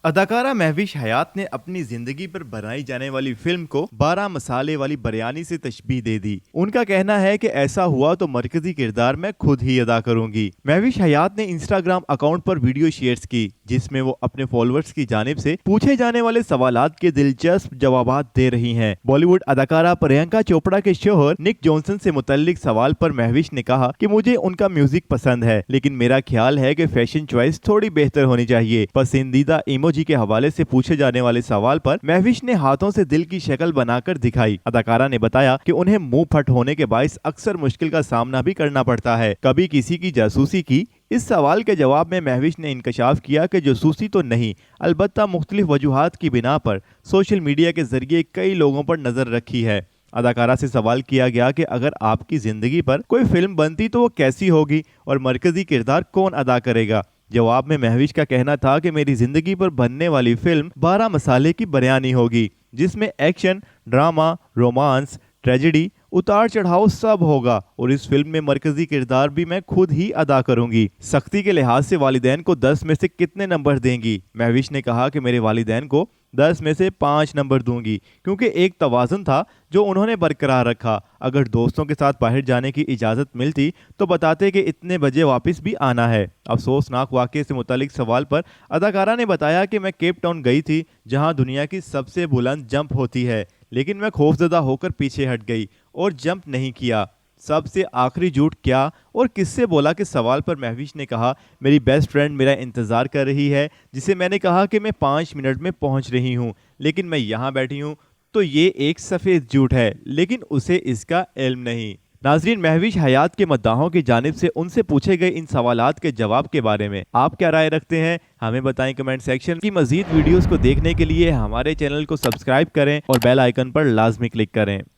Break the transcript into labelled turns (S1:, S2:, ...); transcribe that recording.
S1: اداکارہ مہوش حیات نے اپنی زندگی پر بنائی جانے والی فلم کو 12 مسالے والی بریانی سے تشبیہ دے دی۔ ان کا کہنا ہے کہ ایسا ہوا تو مرکزی کردار میں خود ہی ادا کروں گی۔ مہوش حیات نے انسٹاگرام اکاؤنٹ پر ویڈیو شیئرز کی جس میں وہ اپنے فالوورز کی جانب سے پوچھے جانے والے سوالات کے دلچسپ جوابات دے رہی ہیں۔ بالی ووڈ اداکارہ پرینکا چوپڑا کے شوہر نک جانسن سے متعلق سوال پر مہوش نے کہا کہ مجھے ان کا میوزک پسند ہے لیکن میرا خیال ہے کہ فیشن چوائس تھوڑی بہتر ہونی چاہیے۔ پسندیدہ ایموجی کے حوالے سے پوچھے جانے والے سوال پر مہوش نے ہاتھوں سے دل کی شکل بنا کر دکھائی۔ اداکارہ نے بتایا کہ انہیں منہ پھٹ ہونے کے باعث اکثر مشکل کا سامنا بھی کرنا پڑتا ہے۔ کبھی کسی کی جاسوسی کی؟ اس سوال کے جواب میں مہوش نے انکشاف کیا کہ جاسوسی تو نہیں، البتہ مختلف وجوہات کی بنا پر سوشل میڈیا کے ذریعے کئی لوگوں پر نظر رکھی ہے۔ اداکارہ سے سوال کیا گیا کہ اگر آپ کی زندگی پر کوئی فلم بنتی تو وہ کیسی ہوگی اور مرکزی کردار کون ادا کرے گا؟ جواب میں مہوش کا کہنا تھا کہ میری زندگی پر بننے والی فلم 12 مسالے کی بریانی ہوگی جس میں ایکشن، ڈرامہ، رومانس، ٹریجڈی، اتار چڑھاؤ سب ہوگا اور اس فلم میں مرکزی کردار بھی میں خود ہی ادا کروں گی۔ سختی کے لحاظ سے والدین کو 10 میں سے کتنے نمبر دیں گی؟ مہوش نے کہا کہ میرے والدین کو 10 میں سے 5 نمبر دوں گی کیونکہ ایک توازن تھا جو انہوں نے برقرار رکھا۔ اگر دوستوں کے ساتھ باہر جانے کی اجازت ملتی تو بتاتے کہ اتنے بجے واپس بھی آنا ہے۔ افسوسناک واقعے سے متعلق سوال پر اداکارہ نے بتایا کہ میں کیپ ٹاؤن گئی تھی جہاں دنیا کی سب سے بلند جمپ ہوتی ہے لیکن میں خوفزدہ ہو کر پیچھے ہٹ گئی اور جمپ نہیں کیا۔ سب سے آخری جھوٹ کیا اور کس سے بولا کے سوال پر مہوش نے کہا میری بیسٹ فرینڈ میرا انتظار کر رہی ہے جسے میں نے کہا کہ میں 5 منٹ میں پہنچ رہی ہوں لیکن میں یہاں بیٹھی ہوں، تو یہ ایک سفید جھوٹ ہے لیکن اسے اس کا علم نہیں۔ ناظرین، مہوش حیات کے مداحوں کی جانب سے ان سے پوچھے گئے ان سوالات کے جواب کے بارے میں آپ کیا رائے رکھتے ہیں؟ ہمیں بتائیں کمنٹ سیکشن کی۔ مزید ویڈیوز کو دیکھنے کے لیے ہمارے چینل کو سبسکرائب کریں اور بیل آئیکن پر لازمی کلک کریں۔